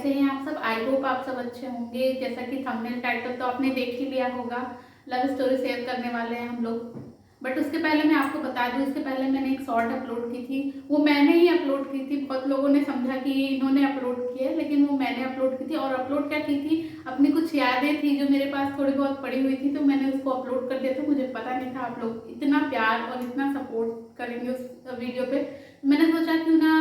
कैसे हैं आप सब? आई होप आप सब अच्छे होंगे। जैसा कि थंबनेल टाइटल तो आपने देख ही लिया होगा, लव स्टोरी शेयर करने वाले हैं हम लोग। बट उसके पहले मैं आपको बता दूं, इसके पहले मैंने एक शॉर्ट अपलोड की थी, वो मैंने ही अपलोड की थी। बहुत लोगों ने समझा कि इन्होंने अपलोड की है, लेकिन वो मैंने अपलोड की थी। और अपलोड क्या की थी, अपनी कुछ यादें थी जो मेरे पास थोड़ी बहुत पड़ी हुई थी, तो मैंने उसको अपलोड कर दिया था। मुझे पता नहीं था आप लोग इतना प्यार और इतना सपोर्ट करेंगे उस वीडियो पे। मैंने सोचा क्यों ना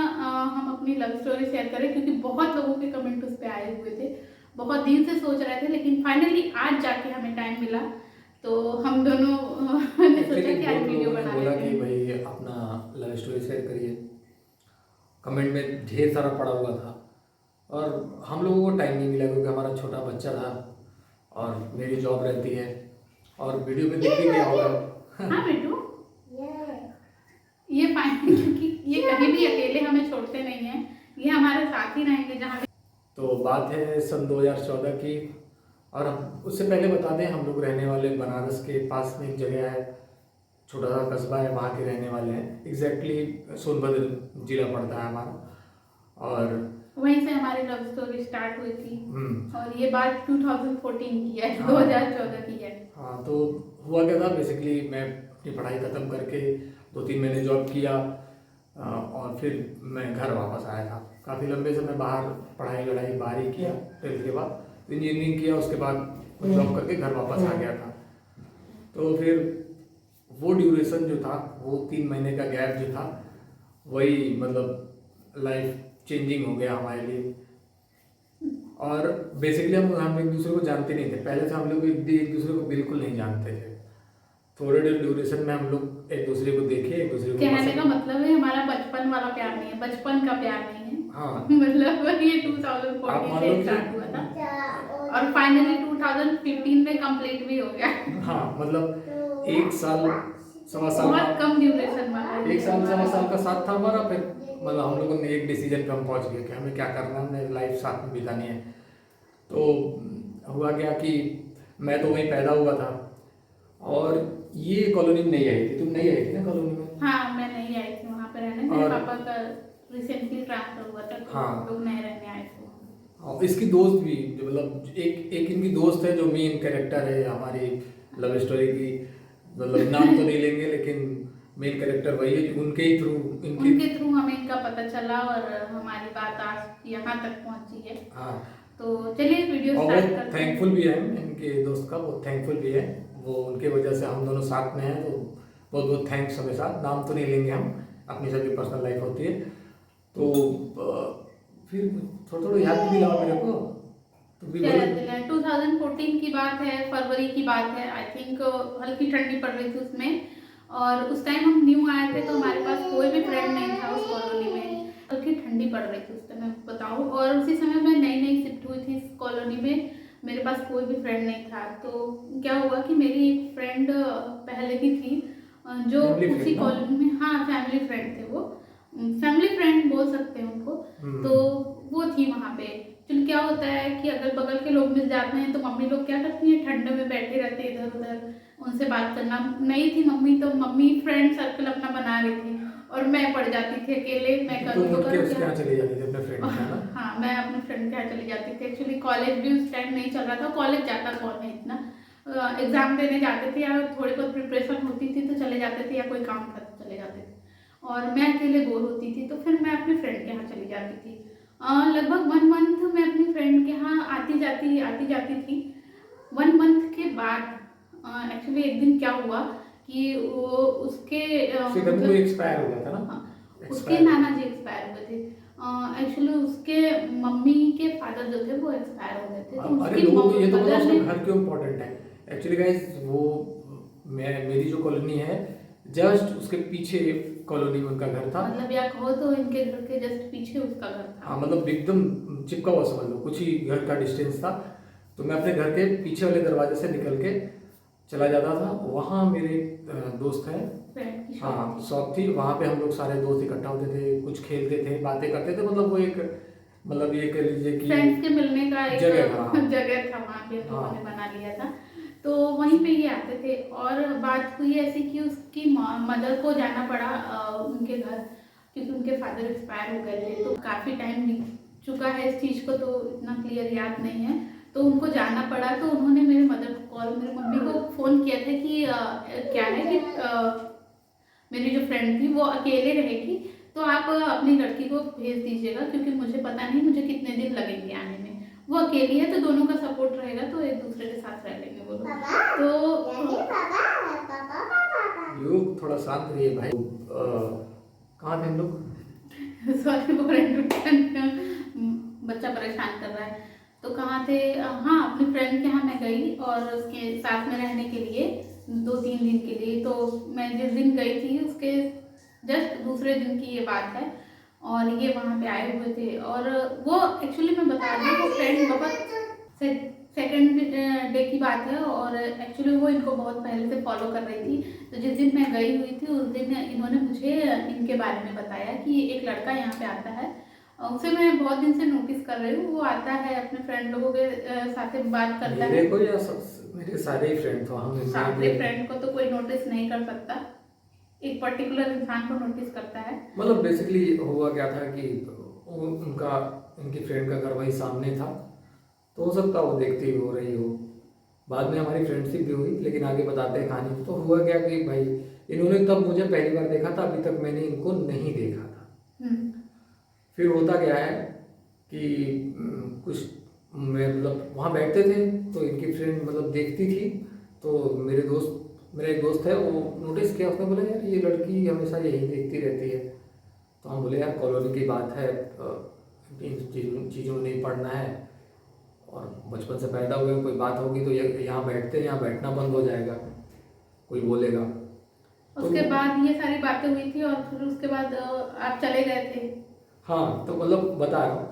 हम अपनी लव स्टोरी शेयर करें, क्योंकि बहुत लोगों के कमेंट उस पर आए हुए थे। बहुत दिन से सोच रहे थे, लेकिन फाइनली आज जाके हमें टाइम मिला, तो हम दोनों ने सोचा कि आज वीडियो बना बोला लेते कि हैं। भाई अपना लव स्टोरी शेयर करिए। कमेंट में ढेर सारा पड़ा हुआ था और हम लोगों को टाइम नहीं मिला क्योंकि हमारा छोटा बच्चा था और मेरी जॉब रहती है और वीडियो में देख भी गया होगा। हाँ बेटू, ये फाइनल, क्योंकि ये कहीं भी अकेले हमें छोड़ते नहीं है, ये हमारे साथ ही रहेंगे जहाँ भी। तो बात है सन 2014 की। और उससे पहले बता दें, हम लोग रहने वाले बनारस के पास में एक जगह है, छोटा सा कस्बा है, वहाँ के रहने वाले हैं। एग्जैक्टली सोनभद्र जिला पड़ता है हमारा। और वहीं से हमारी लव स्टोरी स्टार्ट हुई थी। और ये बात 2014 की है, हाँ, 2014 की है। हाँ। तो हुआ क्या था, बेसिकली मैं अपनी पढ़ाई ख़त्म करके 2-3 महीने जॉब किया और फिर मैं घर वापस आया था। काफ़ी लंबे समय बाहर पढ़ाई वढ़ाई बाहर ही किया। 12th के बाद तो इंजीनियरिंग किया, उसके बाद जॉब करके घर वापस आ गया था। तो फिर वो ड्यूरेशन जो था, वो 3 महीने का गैप जो था, वही मतलब लाइफ चेंजिंग हो गया हमारे लिए। और बेसिकली हम एक दूसरे को जानते नहीं थे। पहले से हम लोग एक दूसरे को बिल्कुल नहीं जानते थे। थोड़े ड्यूरेशन में हम लोग एक दूसरे को देखे, एक दूसरे को कहने का मतलब है हमारा बचपन वाला प्यार नहीं है, बचपन का प्यार नहीं है। हाँ। मतलब ये 2014 से स्टार्ट हुआ था और फाइनली 2015 में कंप्लीट भी हो गया। हाँ, मतलब 1 साल सवा साल बहुत कम ड्यूरेशन वाला है। 1 साल सवा साल का साथ था हमारा। फिर मतलब हम लोगों ने एक डिसीजन पे हम पहुंच गए कि हमें क्या करना है, हमें लाइफ साथ में बितानी है। तो हुआ क्या कि मैं तो वहीं पैदा हुआ था और ये कॉलोनी में नहीं आई थी। तुम नहीं आई थी ना कॉलोनी में? हाँ, मैं नहीं आई थी वहाँ पे रहने। मेरे पापा का रिसेंटली ट्रांसफर हुआ था, तो हाँ, लोग नए रहने आए थे। और इसकी दोस्त भी, जो मतलब एक इनकी दोस्त है जो मेन कैरेक्टर है हमारी लव स्टोरी की। मतलब नाम तो नहीं लेंगे, लेकिन मेन कैरेक्टर वही है। उनके थ्रू हमें इनका पता चला और हमारी बात आज यहाँ तक पहुँची है। हाँ। तो चलिए वीडियो और स्टार्ट वो करते हैं। थैंकफुल भी है इनके दोस्त का, वो थैंकफुल भी है। वो उनके वजह से हम दोनों साथ में हैं, तो बहुत बहुत थैंक्स हमेशा। नाम तो नहीं लेंगे हम, अपनी सबकी पर्सनल लाइफ होती है। तो फिर थोड़ा थोड़ा याद भी दिलाओ मेरे को। तो भी बोलो। 2014 की बात है, फरवरी की बात है। आई थिंक हल्की ठंडी पड़ रही थी उसमें, और उस टाइम हम न्यू आए थे, तो हमारे पास कोई भी फ्रेंड नहीं था उस कॉलोनी में। हल्की ठंडी पड़ रही थी उस टाइम, मैं बताऊँ। और उसी समय मैं नई नई शिफ्ट हुई थी इस कॉलोनी में, मेरे पास कोई भी फ्रेंड नहीं था। तो क्या हुआ कि मेरी एक फ्रेंड पहले की थी, जो उसी कॉलोनी में, हाँ फैमिली फ्रेंड थे वो, फैमिली फ्रेंड बोल सकते हैं उनको। तो वो थी वहाँ पे। चल क्या होता है कि अगल बगल के लोग मिल जाते हैं, तो मम्मी लोग क्या करती हैं, ठंड में बैठे रहते हैं इधर उधर, उनसे बात करना। नई थी मम्मी, तो मम्मी फ्रेंड सर्कल अपना बना रही थी और मैं पड़ जाती थी अकेले। मैं करूँ तो करूँ क्या। चली जाती थी अपने फ्रेंड के, है ना? हाँ, मैं अपने फ्रेंड के यहाँ चली जाती थी। एक्चुअली कॉलेज भी उस टाइम नहीं चल रहा था, कॉलेज जाता कौन है इतना। एग्जाम देने जाते थे या थोड़ी बहुत प्रिपरेशन होती थी तो चले जाते थे, या कोई काम था तो चले जाते थे। और मैं अकेले बोर होती थी, तो फिर मैं अपने फ्रेंड के यहाँ चली जाती थी। लगभग 1 मंथ मैं अपनी फ्रेंड के यहाँ आती जाती थी। 1 मंथ के बाद एक्चुअली एक दिन क्या हुआ कि वो उसके मतलब एक्सपायर हो गया था ना? हाँ, उसके नाना जी एक्सपायर हुए थे। एक्चुअली उसके मम्मी के फादर जो थे वो एक्सपायर हो गए थे। तो अरे उसकी लोगों, ये तो मदर उसका ने, घर क्यों इम्पोर्टेंट है एक्चुअली गाइस। वो मेरी जो कॉलोनी है, जस्ट उसके पीछे कॉलोनी में उनका घर था। मतलब या कहो तो इनके घर के जस्ट पीछे उसका घर था। हाँ, मतलब एकदम चिपका हुआ समझ लो, कुछ ही घर का डिस्टेंस था। तो मैं अपने घर के पीछे वाले दरवाजे से निकल के चला जाता था। वहाँ मेरे दोस्त हैं, हाँ, शॉप थी। वहाँ पे हम लोग सारे दोस्त इकट्ठा होते थे, कुछ खेलते थे, बातें करते थे। मतलब वो एक, मतलब ये कह लीजिए कि फ्रेंड्स के मिलने का एक जगह था। जगह था वहाँ पे, हम लोगों ने बना लिया था। तो वहीं पे ये आते थे। और बात हुई ऐसी कि उसकी मदर को जाना पड़ा उनके घर, क्योंकि उनके फादर एक्सपायर हो गए थे। तो काफ़ी टाइम चुका है इस चीज़ को तो इतना क्लियर याद नहीं है, तो उनको जाना पड़ा। तो उन्होंने मेरे मदर को कॉल, मेरी मम्मी को फ़ोन किया था कि क्या है कि मेरी जो फ्रेंड थी वो अकेले रहेगी, तो आप अपनी लड़की को भेज दीजिएगा, क्योंकि मुझे पता नहीं मुझे कितने दिन लगेंगे आने में। वो अकेली है तो दोनों का सपोर्ट रहेगा, तो एक दूसरे के साथ रह लेंगे वो लोग। तो यू थोड़ा शांत रहिए भाई। कहाँ थे हम लोग? सॉरी, वो बच्चा परेशान कर रहा है। तो कहाँ थे? हाँ, अपनी फ्रेंड के यहाँ मैं गई और उसके साथ में रहने के लिए 2-3 दिन के लिए। तो मैं जिस दिन गई थी उसके जस्ट दूसरे दिन की ये बात है, और ये वहाँ पे आए हुए थे। और वो एक्चुअली मैं बता रही हूँ, वो फ्रेंड बहुत सेकेंड डे की बात है, और एक्चुअली वो इनको बहुत पहले से फॉलो कर रही थी। तो जिस दिन मैं गई हुई थी उस दिन इन्होंने मुझे इनके बारे में बताया कि एक लड़का यहाँ पे आता है, उसे मैं बहुत दिन से नोटिस कर रही हूँ। वो आता है अपने फ्रेंड लोगों के साथ बात करता है। मेरे को या मेरे सारे ही फ्रेंड तो हम सारे फ्रेंड को तो कोई नोटिस नहीं कर सकता, एक पर्टिकुलर इंसान को नोटिस करता है। मतलब बेसिकली हुआ क्या था कि इनकी फ्रेंड का घर वही सामने था, तो हो सकता वो देखती हो रही हो। बाद में हमारी फ्रेंडशिप भी हुई, लेकिन आगे बताते हैं कहानी। तो हुआ क्या कि भाई इन्होंने तब मुझे पहली बार देखा था, अभी तक मैंने इनको नहीं देखा था। फिर होता क्या है कि कुछ मैं मतलब वहाँ बैठते थे तो इनकी फ्रेंड मतलब देखती थी, तो मेरा एक दोस्त है, वो नोटिस किया। उसने बोला यार ये लड़की हमेशा यही देखती रहती है। तो हम बोले यार कॉलोनी की बात है, इन चीज़ों में नहीं पढ़ना है, और बचपन से पैदा हुए कोई बात होगी तो यहाँ बैठते हैं, यहाँ बैठना बंद हो जाएगा, कोई बोलेगा। उसके बाद ये सारी बातें हुई थी, और फिर उसके बाद आप चले गए थे। हाँ, तो मतलब बता रहा हूँ।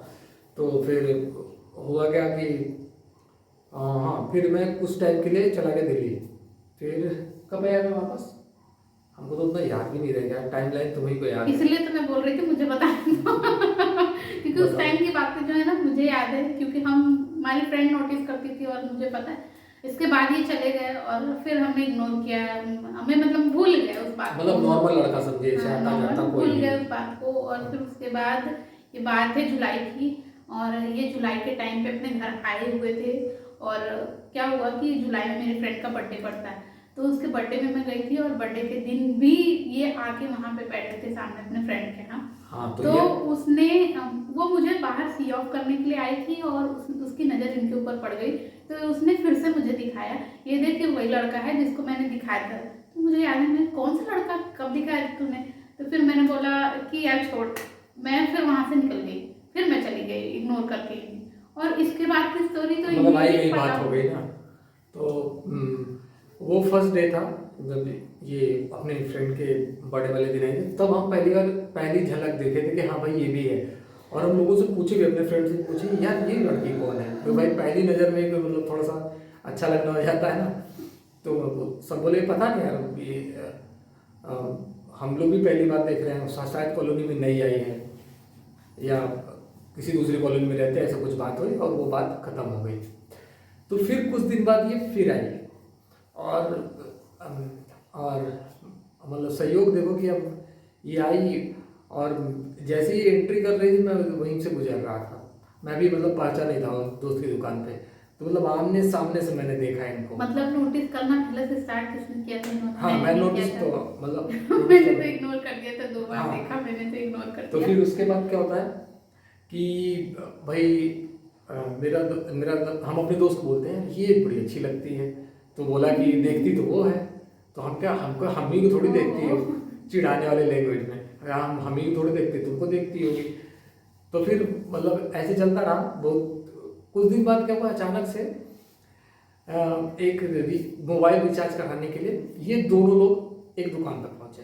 तो फिर हुआ क्या कि हाँ, फिर मैं कुछ टाइम के लिए चला गया दिल्ली। फिर कब आया मैं वापस, हमको तो उतना याद भी नहीं रह गया। टाइमलाइन तुम्हीं को याद है, इसलिए तो मैं बोल रही थी मुझे बता दो क्योंकि उस टाइम की बातें जो है ना मुझे याद है, क्योंकि हमारी फ्रेंड नोटिस करती थी और मुझे पता है। इसके बाद ये चले गए और फिर हमने इग्नोर किया, हमें मतलब भूल गए उस बात को। मतलब नॉर्मल लड़का समझिए, हाँ, आता जाता नॉर्मल कोई भूल गए नहीं। उस बात को। और फिर उसके बाद ये बात है जुलाई की, और ये जुलाई के टाइम पे अपने घर आए हुए थे। और क्या हुआ कि जुलाई में मेरे फ्रेंड का बर्थडे पड़ता है, तो उसके बर्थडे में मैं गई थी, और बर्थडे के दिन भी ये आके वहाँ पे बैठे थे सामने अपने फ्रेंड के यहाँ। हाँ, तो उसने वो मुझे बाहर सी ऑफ करने के लिए आई थी, और उसकी नज़र इनके ऊपर पड़ गई। तो उसने फिर से मुझे दिखाया, ये देख के वही लड़का है जिसको मैंने दिखाया था। तो मुझे याद है, मैं कौन सा लड़का कब दिखाया था तूने? तो फिर मैंने बोला कि यार छोड़, मैं फिर वहाँ से निकल गई, फिर मैं चली गई इग्नोर करके। और इसके बाद की स्टोरी तो मतलब आई इन्हीं गई को पता बात हो गई ना। तो वो फर्स्ट डे था जब ये अपने फ्रेंड के बर्थडे वाले दिन आए थे, तब हम पहली झलक देखे थे कि हाँ भाई ये भी है। और हम लोगों से पूछे भी, अपने फ्रेंड से पूछे यार ये लड़की कौन है। तो भाई पहली नज़र में कोई मतलब थोड़ा सा अच्छा लगना हो जाता है ना। तो सब बोले पता नहीं यार, ये हम लोग भी पहली बार देख रहे हैं, शायद कॉलोनी में नई आई है या किसी दूसरी कॉलोनी में रहते हैं, ऐसा कुछ बात हुई और वो बात खत्म हो गई। तो फिर कुछ दिन बाद ये फिर आई, और मतलब सहयोग देखो कि अब ये आई, और जैसे ही एंट्री कर रही थी मैं वहीं से गुजर रहा था। मैं भी मतलब पहचान नहीं था दोस्त की दुकान पे, तो मतलब आमने सामने से मैंने देखा इनको। मतलब नोटिस करना पहले से स्टार्ट किसने किया था? हाँ, मैं नोटिस तो मतलब मैंने तो इग्नोर कर दिया था, 2 बार हाँ, देखा मैंने तो इग्नोर कर तो दिया। फिर उसके बाद क्या होता है कि भाई मेरा हम अपने दोस्त को बोलते हैं ये बड़ी अच्छी लगती है। तो बोला कि देखती तो वो है, तो हम ही को थोड़ी देखती हो, चिढ़ाने वाले लैंग्वेज में, हम ही को थोड़ी देखती, तुमको देखती होगी। तो फिर मतलब ऐसे चलता रहा। बहुत कुछ दिन बाद क्या हुआ, अचानक से एक मोबाइल रिचार्ज कराने के लिए ये दोनों लोग एक दुकान पर पहुंचे।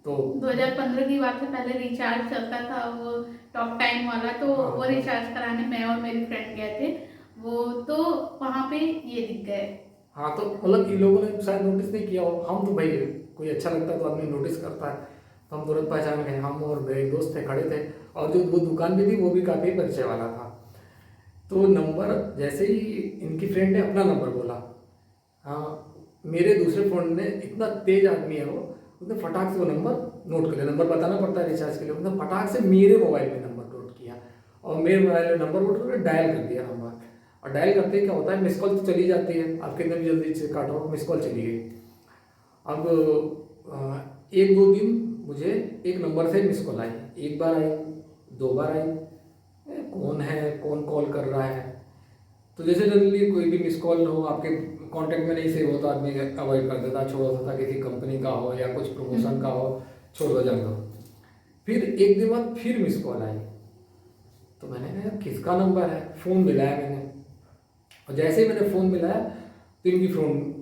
तो 2015 की बात है, पहले रिचार्ज चलता था वो टॉक टाइम वाला, तो हाँ, वो रिचार्ज कराने मैं और मेरी फ्रेंड गए थे वो, तो वहाँ पे ये दिख गए। हाँ, तो मतलब इन लोगों ने शायद नोटिस नहीं किया हो। हम तो भाई कोई अच्छा लगता है तो आदमी नोटिस करता है, तो हम तुरंत पहचान गए। हम और मेरे दोस्त थे, खड़े थे, और जो वो दुकान भी थी वो भी काफ़ी परिचय वाला था। तो नंबर जैसे ही इनकी फ्रेंड ने अपना नंबर बोला, हाँ, मेरे दूसरे फ़ोन ने, इतना तेज आदमी है वो, उसने फटाक से वो नंबर नोट कर लिया। नंबर बताना पड़ता है रिचार्ज के लिए, उसने फटाक से मेरे मोबाइल में नंबर नोट किया और मेरे मोबाइल नंबर उन्होंने डायल कर दिया नंबर, और डायल करते ही क्या होता है, मिस कॉल तो चली जाती है, आप कितने भी जल्दी से काटो मिस कॉल चली गई। अब 1-2 दिन मुझे एक नंबर से मिस कॉल आई, एक बार आई, 2 बार आई, कौन है, कौन कॉल कर रहा है। तो जैसे जनरली कोई भी मिस कॉल हो, आपके कांटेक्ट में नहीं सेव हो तो आदमी अवॉइड कर देता, छोड़ देता, किसी कंपनी का हो या कुछ प्रमोशन का हो, छोड़ दो जान दो। फिर एक दिन बाद फिर मिस कॉल आई, तो मैंने कहा यार किसका नंबर है, फ़ोन मिलाया मैंने, और जैसे ही मैंने फ़ोन मिलाया तो इनकी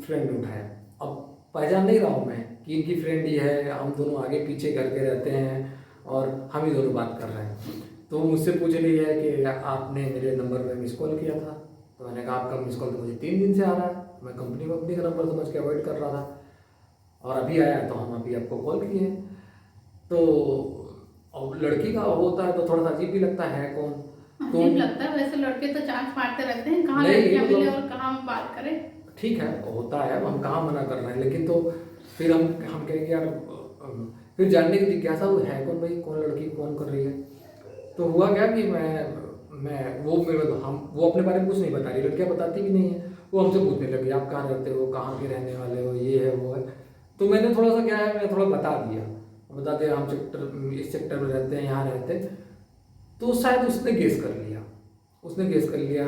फ्रेंड ने उठाया। अब पहचान नहीं रहा हूँ मैं कि इनकी फ्रेंड ही है, हम दोनों आगे पीछे करके रहते हैं और हम ही दोनों बात कर रहे हैं। तो मुझसे पूछ रही है कि आपने मेरे नंबर में मिस कॉल किया था। तो मैंने कहा आपका मिस कॉल तो मुझे 3 दिन से आ रहा है, मैं कंपनी का नंबर समझ के अवॉइड कर रहा था, और अभी आया तो हम अभी आपको कॉल किए। तो अब लड़की का होता है तो थोड़ा सा अजीब भी लगता है, कौन तो अजीब लगता है, वैसे लड़के तो चांस मारते रहते हैं, कहाँ नहीं, लड़कियां मतलब- मिले और कहाँ हम बात करें। ठीक है होता है, हम कहाँ मना कर रहे हैं, लेकिन तो फिर हम कहेंगे यार, फिर जानने की जिज्ञासा वो है कौन भाई, कौन लड़की कौन कर रही है। तो हुआ क्या कि वो अपने बारे में कुछ नहीं बता रही, लड़कियां बताती भी नहीं है, वो हमसे पूछने लगी आप कहाँ रहते हो, कहाँ के रहने वाले हो, ये है वो है। तो मैंने थोड़ा सा क्या है, मैंने थोड़ा बता दिया हम इस सेक्टर में रहते हैं, यहाँ रहते हैं। तो शायद उसने गेस कर लिया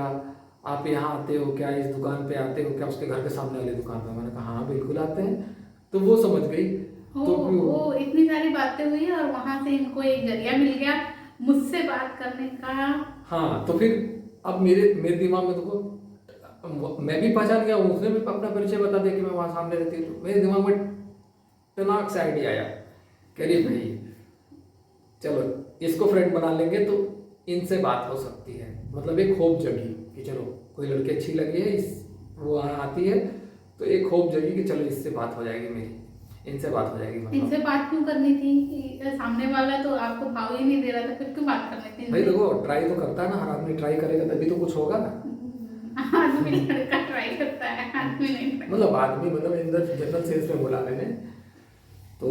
आप यहाँ आते हो क्या, इस दुकान पे आते हो क्या, उसके घर के सामने वाली दुकान पे। मैंने कहा हाँ बिल्कुल आते हैं। तो वो समझ गई। तो वो इतनी सारी बातें हुई और वहां से इनको एक जरिया मिल गया मुझसे बात करने का। हाँ, तो फिर अब मेरे दिमाग में देखो, मैं भी पहचान गया, उसने भी अपना परिचय बता दिया कि मैं वहाँ सामने रहती हूँ। तो मेरे दिमाग में टनाक से आइडिया आया, कह रही भाई चलो इसको फ्रेंड बना लेंगे तो इनसे बात हो सकती है। मतलब एक होप जगी कि चलो कोई लड़की अच्छी लगी है, वो आती है, तो एक होप जगी कि चलो इससे बात हो जाएगी मेरी, इनसे बात हो जाएगी। मतलब इनसे बात क्यों करनी थी कि सामने वाला तो आपको भाव ही नहीं दे रहा था, फिर क्यों बात करनी थी भाई इनसे? देखो ट्राई तो करता है ना, हर आदमी ट्राई करेगा तभी तो कुछ होगा ना। आदमी लड़का ट्राई करता है, आदमी नहीं try। मतलब आदमी मतलब इन द जनरल सेंस में बोला मैंने। तो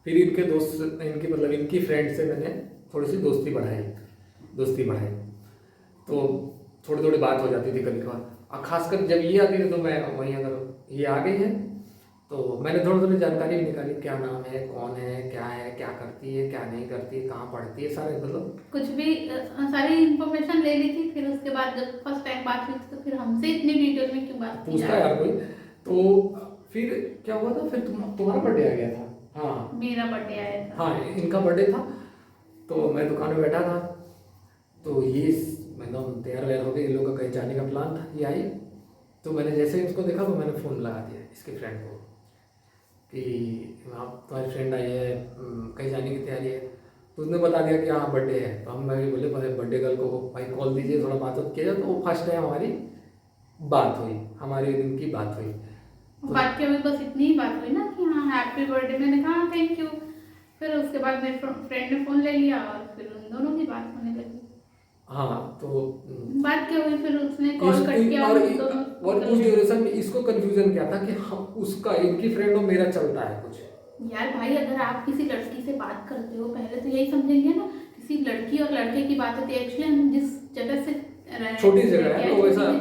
फिर इनके दोस्त मतलब इनकी फ्रेंड से मैंने थोड़ी सी दोस्ती बढ़ाई। तो थोड़ी थोड़ी बात हो जाती थी कभी कभार, और खासकर जब ये आती थी तो मैं वहीं, अगर ये आ गई है तो मैंने थोड़ी थोड़ी जानकारी भी निकाली, क्या नाम है, कौन है, क्या करती है, क्या नहीं करती है, कहाँ पढ़ती है, सारे मतलब कुछ भी सारी इंफॉर्मेशन ले ली थी। फिर उसके बाद जब फर्स्ट टाइम बात हुई थी तो फिर हमसे इतनी डिटेल में क्यों बात की पूछता है यार कोई। तो फिर क्या हुआ था, फिर तुम्हारा बर्थडे आ गया था। हाँ मेरा बर्थडे आया था। हाँ, इनका बर्थडे था। तो मैं दुकान में बैठा था, तो ये एकदम तैयार वैयार हो गई, इन लोगों का कहीं जाने का प्लान था, ये आई। तो मैंने जैसे ही उसको देखा तो मैंने फ़ोन लगा दिया इसके फ्रेंड को कि आप तुम्हारी फ्रेंड आई है, कहीं जाने की तैयारी है। तो उसने बता दिया कि हाँ बर्थडे है। तो हम भाई बोले भाई बर्थडे गर्ल को भाई कॉल दीजिए, थोड़ा बात किया जाए। तो वो फर्स्ट टाइम हमारी बात हुई, हमारे दिन की बात हुई। तो बात क्या हुई, बस इतनी ही बात हुई ना कि हाँ हैप्पी बर्थडे, मैंने कहा थैंक यू। फिर उसके बाद मेरे फ्रेंड ने फ़ोन ले लिया और फिर उन दोनों की बात होने लगी। हाँ, तो बात क्या हुई, फिर उसने कॉल कट किया और हम दोनों उस ड्यूरेशन में इसको कंफ्यूजन क्या था कि हम उसका, इनकी फ्रेंड और मेरा चलता है कुछ। यार भाई, अगर आप किसी लड़की से बात करते हो पहले तो यही समझेंगे ना, किसी लड़की और लड़के की बात होती है। एक्चुअली हम जिस जगह से छोटी जगह है तो वैसा,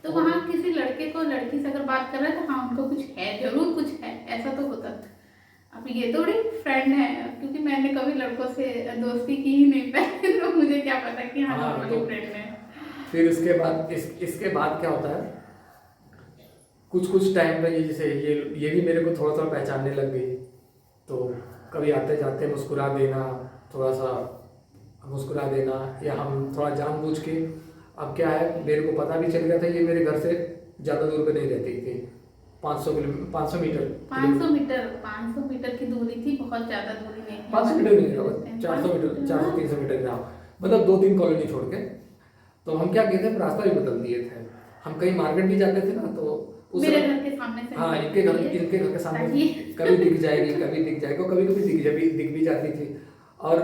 तो वहाँ किसी लड़के को लड़की से अगर बात कर रहा है तो हाँ उनको कुछ है, जरूर कुछ है, ऐसा तो होता। अब ये थोड़ी फ्रेंड है, क्योंकि मैंने कभी लड़कों से दोस्ती की ही नहीं पहले, तो मुझे क्या पता कि हाँ नॉर्मली तो फ्रेंड है। फिर इसके बाद क्या होता है, कुछ टाइम पे ये जैसे ये भी मेरे को थोड़ा थोड़ा पहचानने लग गई। तो कभी आते जाते मुस्कुरा देना, थोड़ा सा मुस्कुरा देना, या हम थोड़ा जानबूझ के, अब क्या है मेरे को पता भी चल गया था ये मेरे घर से ज़्यादा दूर पे नहीं रहती थी, 500 मीटर 500 मीटर की दूरी थी, बहुत ज्यादा दूरी नहीं है। 500 मीटर नहीं होगा, 400 मीटर, 400-300 मीटर का, मतलब 2-3 कॉलोनी छोड़ के। तो हम क्या कहते हैं, रास्ता भी बदल दिए थे, हम कहीं मार्केट भी जाते थे ना, तो उस मेरे घर के सामने से हाँ इनके घर के सामने कभी दिख जाएगी, कभी दिख भी जाती थी। और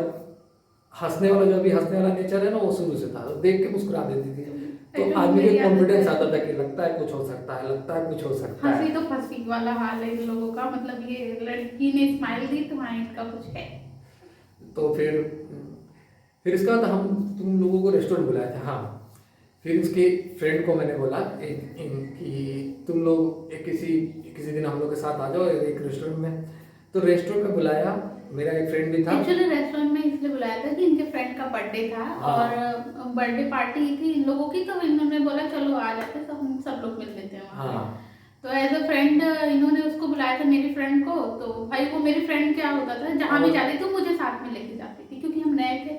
हंसने वाला नेचर है ना, वो शुरू से था, तो देख के मुस्कुरा देती थी। तो आदमी के कॉन्फिडेंस आता था कि लगता है कुछ हो सकता है। हंसी तो फंसी वाला हाल है इन लोगों का, मतलब ये लड़की ने स्माइल दी तो हाँ इनका कुछ है। तो फिर फिर इसके बाद हम तुम लोगों को रेस्टोरेंट बुलाए थे। हाँ, फिर उसके फ्रेंड को मैंने बोला कि तुम लोग किसी दिन हम लोग के साथ आ जाओ एक रेस्टोरेंट में। तो रेस्टोरेंट में बुलाया, मेरा एक फ्रेंड भी था। एक्चुअली रेस्टोरेंट में इसलिए बुलाया था कि इनके फ्रेंड का बर्थडे था हाँ। और बर्थडे पार्टी थी इन लोगों की, तो इन्होंने बोला चलो आ जाते तो हम सब लोग मिल लेते हैं वहाँ पे। हाँ तो एज अ फ्रेंड इन्होंने उसको बुलाया था मेरी फ्रेंड को। तो भाई वो मेरी फ्रेंड क्या होता था, जहाँ भी जाती थी मुझे साथ में लेके जाती थी, क्योंकि हम नए थे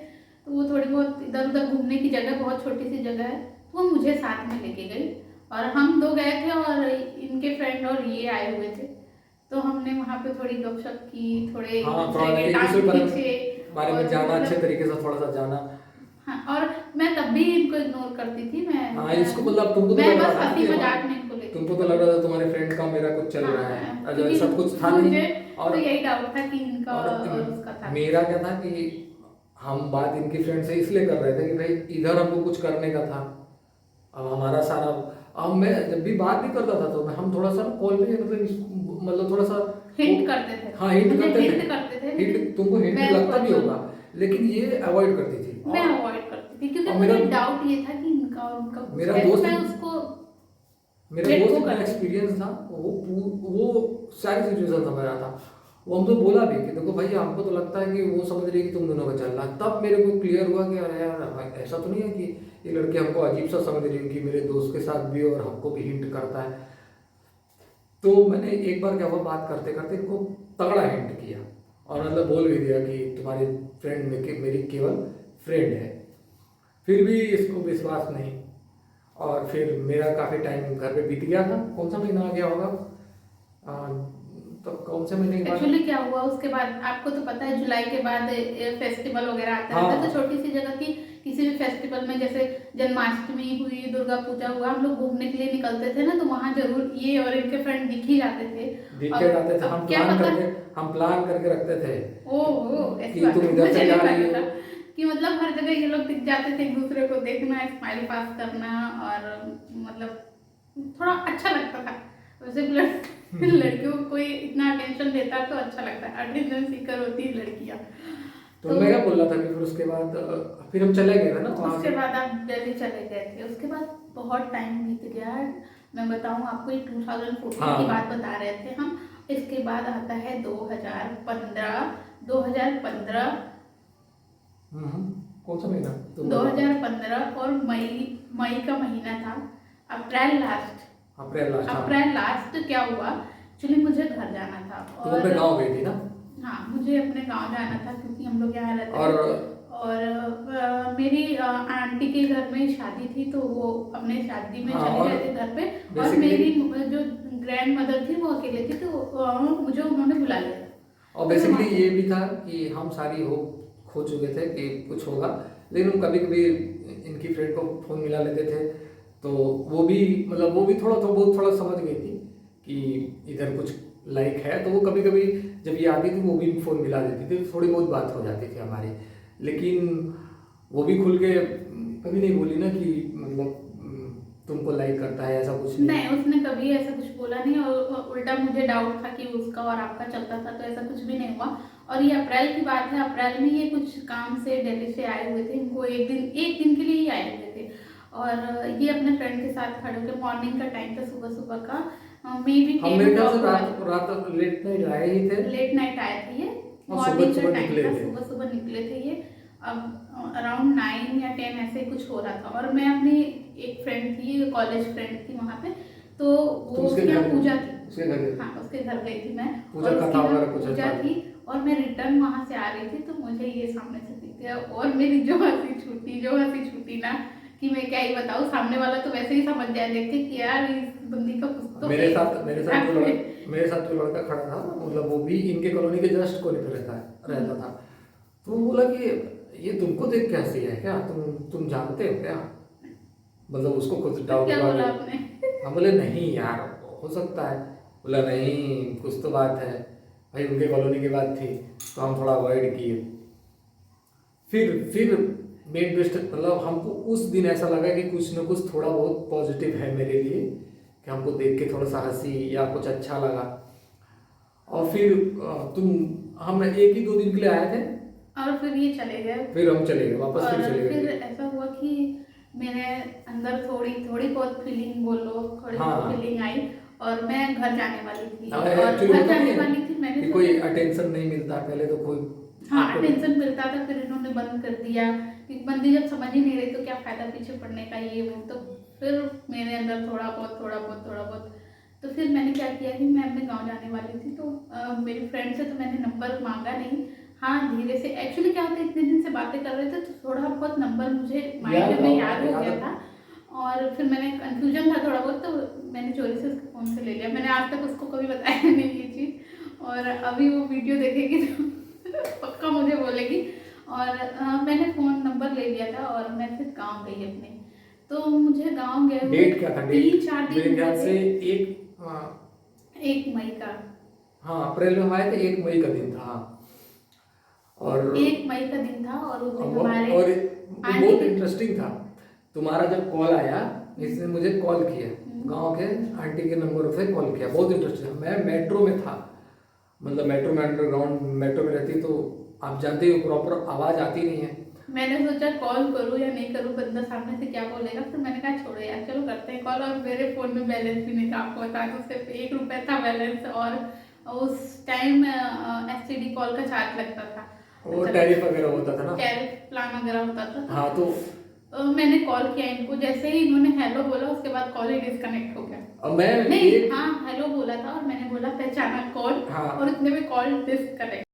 तो वो थोड़ी बहुत इधर उधर घूमने की जगह, बहुत छोटी सी जगह है, तो वो मुझे साथ में लेके गई और हम दो गए थे और इनके फ्रेंड और ये आए हुए थे। तो हमने वहाँ पे थोड़ी गपशप की, थोड़े हाँ, एक थोड़ा दूसरे के एक टांग दूसरे खींचे बारे में और जाना, अच्छे मतलब तरीके से थोड़ा सा जाना। हाँ, और मैं तब भी इनको इग्नोर करती थी। हाँ, इसको मतलब तुमको तो मैं लग बस रहा था हंसी कि मजाक में इनको लेती तुमको तो लग रहा था तुम्हारे फ्रेंड का मेरा कुछ चल रहा है, हाँ, अगर क्योंकि सब कुछ था मुझे नहीं। तो यही डाउट था कि इनका और और उसका था। मेरा क्या था कि हम बात इनकी फ्रेंड से इसलिए कर रहे थे कि भाई इधर हमको कुछ करने का था। अब हमारा सारा, अब मैं जब भी बात भी करता था तो हम थोड़ा सा कॉल पे मतलब थोड़ा सा हिंट करते थे। हाँ, हिंट मुझे करते हिंट थे। करते थे, हिंट तुमको हिंट मैं लगता भी उसको होगा, लेकिन ये अवॉइड करती थी। मैं और अवॉइड करती थी क्योंकि और मुझे डाउट ये था कि इनका और उनका कुछ मेरा है, तो दोस्त मैं उसको मेरा लेट दोस्त गो इतना करती थी। एक्सपीरियंस था, वो सारी सिचुएशन समझ रहा था। वो हमको बोला भी कि देखो भैया हमको तो लगता है कि वो समझ रही है कि तुम दोनों का चल रहा है। तब मेरे को क्लियर हुआ कि अरे यार ऐसा तो नहीं है कि ये लड़की हमको अजीब सा समझ रही है कि मेरे दोस्त के साथ भी और हमको भी हिंट करता है। तो मैंने एक बार क्या हुआ, बात करते करते इनको तगड़ा हिंट किया और मतलब बोल भी दिया कि तुम्हारी फ्रेंड में मेरी केवल फ्रेंड है। फिर भी इसको विश्वास नहीं, और फिर मेरा काफ़ी टाइम घर पे बीत गया था। कौन सा महीना आ गया होगा, तो कौन से महीने के बाद? एक्चुअली क्या हुआ उसके बाद आपको तो पता है, जुलाई के बाद फेस्टिवल वगैरह आता हाँ। रहता है। तो छोटी सी जगह की किसी भी फेस्टिवल में, जैसे जन्माष्टमी हुई, दुर्गा पूजा हुआ, हम लोग घूमने के लिए निकलते थे ना, तो वहाँ जरूर ये और इनके फ्रेंड दिख ही जाते थे। दिखे जाते थे। हम क्या पता, हम प्लान करके रखते थे ओह ऐसी कि बात तुम है, इधर मुझे से जा नहीं रही पता हो। था कि मतलब हर जगह ये लोग दिख जाते थे, एक दूसरे को देखना, स्माइल पास करना, और मतलब थोड़ा अच्छा लगता था। वैसे लड़कियों को कोई इतना अटेंशन देता तो अच्छा लगता है, अटेंशन सीकर होती है लड़कियां। तो मैं क्या बोल रहा था कि फिर उसके बाद फिर हम चले गए थे ना वहाँ उसके से। बाद आप दिल्ली चले गए थे, उसके बाद बहुत टाइम बीत गया। मैं बताऊं आपको, ये 2014 हाँ। की बात बता रहे थे हम। इसके बाद आता है 2015 कौन सा महीना? 2015 और मई का महीना था। अप्रैल लास्ट अप्रैल लास्ट क्या हुआ, एक्चुअली मुझे घर जाना था तुम अपने गाँव गई थी ना? हाँ, मुझे अपने गांव जाना था क्योंकि हम लोग यहाँ रहते और थे। और मेरी आंटी के घर में शादी थी, तो वो अपने शादी में हाँ, चले और गए थे घर पे। और basically- मेरी जो ग्रैंड मदर थी वो अकेले थी, तो मुझे उन्होंने बुला लिया। और बेसिकली ये भी था कि हम सारी खो चुके थे कि कुछ होगा, लेकिन हम कभी कभी इनकी फ्रेंड को फ़ोन मिला लेते थे। तो वो भी मतलब वो भी थोड़ा समझ गई थी कि इधर कुछ लाइक है। तो वो कभी कभी जब ये आती थी वो भी फ़ोन मिला देती थी, थोड़ी बहुत बात हो जाती थी हमारी। लेकिन वो भी खुल के कभी नहीं बोली ना कि मतलब तुमको लाइक करता है, ऐसा कुछ नहीं, उसने कभी ऐसा कुछ बोला नहीं। और उल्टा मुझे डाउट था कि उसका और आपका चलता था, तो ऐसा कुछ भी नहीं हुआ। और ये अप्रैल की बात है, अप्रैल में ये कुछ काम से दिल्ली से आए हुए थे। इनको एक दिन के लिए ही आए हुए थे। और ये अपने फ्रेंड के साथ खड़े होकर, मॉर्निंग का टाइम था, सुबह सुबह का, मे बी हम मेरे ख्याल से रात लेट नाइट आए ही थे। लेट नाइट आए थे ये, और मॉर्निंग का सुबह टाइम निकले था, थे। सुबह सुबह निकले थे ये। अब अराउंड 9 या 10 ऐसे कुछ हो रहा था। और मैं अपनी एक फ्रेंड थी, कॉलेज फ्रेंड थी वहाँ पे, तो वो उसके यहाँ पूजा थी। उसके घर गई? हाँ, उसके घर गई थी मैं। पूजा और कथा उसके यहाँ वगैरह कुछ पूजा था। थी और मैं रिटर्न वहाँ से आ रही थी, तो मुझे ये सामने से दिख गया और मेरी जो हंसी छूटी ना, कि मैं क्या ही बताऊँ। सामने वाला तो वैसे ही समझ जाए देख के कि यार इस बंदी का कुछ तो मेरे साथ जो लड़का खड़ा था, मतलब वो भी इनके कॉलोनी के जस्ट कोने पे रहता था। तो वो बोला कि ये तुमको देख के हंसी है क्या, तुम जानते हो क्या? मतलब उसको खुद डाउट क्या हुआ। बोला आपने? हम बोले नहीं यार, हो सकता है। बोला नहीं, कुछ तो बात है भाई। उनके कॉलोनी की बात थी तो हम थोड़ा अवॉइड किए। फिर मेन बेस्ट मतलब हमको उस दिन ऐसा लगा कि कुछ ना कुछ थोड़ा बहुत पॉजिटिव है मेरे लिए, कि हमको देख के थोड़ा सा हंसी या कुछ अच्छा लगा। और फिर हम 1 ही 2 दिन के लिए आए थे। और फिर ये चले गए। फिर हम चले गए वापस, और फिर चले फिर गए। ऐसा हुआ कि मेरे अंदर थोड़ी थोड़ी बहुत फीलिंग बोलो, थोड़ी बहुत हाँ। फीलिंग आई और मैं घर जाने वाली थी। हाँ, और एक्चुअली घर होता जाने नहीं है वाली थी, मैंने कि कोई सोचा अटेंशन नहीं मिलता पहले तो कोई हाँ आपको। टेंशन मिलता था, फिर इन्होंने बंद कर दिया कि बंदी जब समझ ही नहीं रही तो क्या फायदा पीछे पड़ने का, ये वो। तो फिर मेरे अंदर थोड़ा बहुत तो फिर मैंने क्या किया कि मैं अपने गांव जाने वाली थी, तो मेरी फ्रेंड से तो मैंने नंबर मांगा नहीं। हाँ धीरे से, एक्चुअली क्या होता है इतने दिन से बातें कर रहे थे तो थोड़ा बहुत नंबर मुझे माइंड में याद हो गया था। और फिर मैंने कन्फ्यूजन था थोड़ा बहुत, तो मैंने चोरी से उसके फ़ोन से ले लिया। मैंने आज तक उसको कभी बताया नहीं ये चीज़, और अभी वो वीडियो देखेगी तो पक्का मुझे बोलेगी। और मैंने फ़ोन नंबर ले लिया था और मैं फिर गांव गई अपने। तो मुझे गांव गए हुए डेट क्या था? डेट 3-4 मेरे दिन ख्याल हुए से थे। एक 1 मई का, हाँ अप्रैल में हम आए थे, 1 मई का दिन था। हाँ। और 1 मई का दिन था और उस दिन और हमारे वो आंटी बहुत के इंटरेस्टिंग था। तुम्हारा जब कॉल आया, इसने मुझे कॉल किया, हम्म। गांव के आंटी के नंबर से कॉल किया, बहुत इंटरेस्टिंग था। मैं मेट्रो में था, मतलब मेट्रो में, अंडरग्राउंड मेट्रो में रहती, तो आप जानते हो प्रॉपर आवाज़ आती नहीं है। मैंने सोचा कॉल करूँ या नहीं करूँ, बंदा सामने से क्या बोलेगा। फिर मैंने कहा छोड़ो यार, चलो करते हैं कॉल। और मेरे फ़ोन में बैलेंस भी नहीं था, आपको बता दूँ, सिर्फ 1 रुपया था बैलेंस। और उस टाइम एसटीडी कॉल का चार्ज लगता था। वो अच्छा, टैरिफ वगैरह होता था ना। टैरिफ प्लान वगैरह होता था। हाँ तो मैंने कॉल किया इनको, जैसे ही इन्होंने हेलो बोला उसके बाद कॉल ही डिस्कनेक्ट हो गया। अब मैं नहीं एक हाँ हेलो बोला था और मैंने बोला पहचाना कॉल, हाँ और इतने में कॉल डिस्कनेक्ट।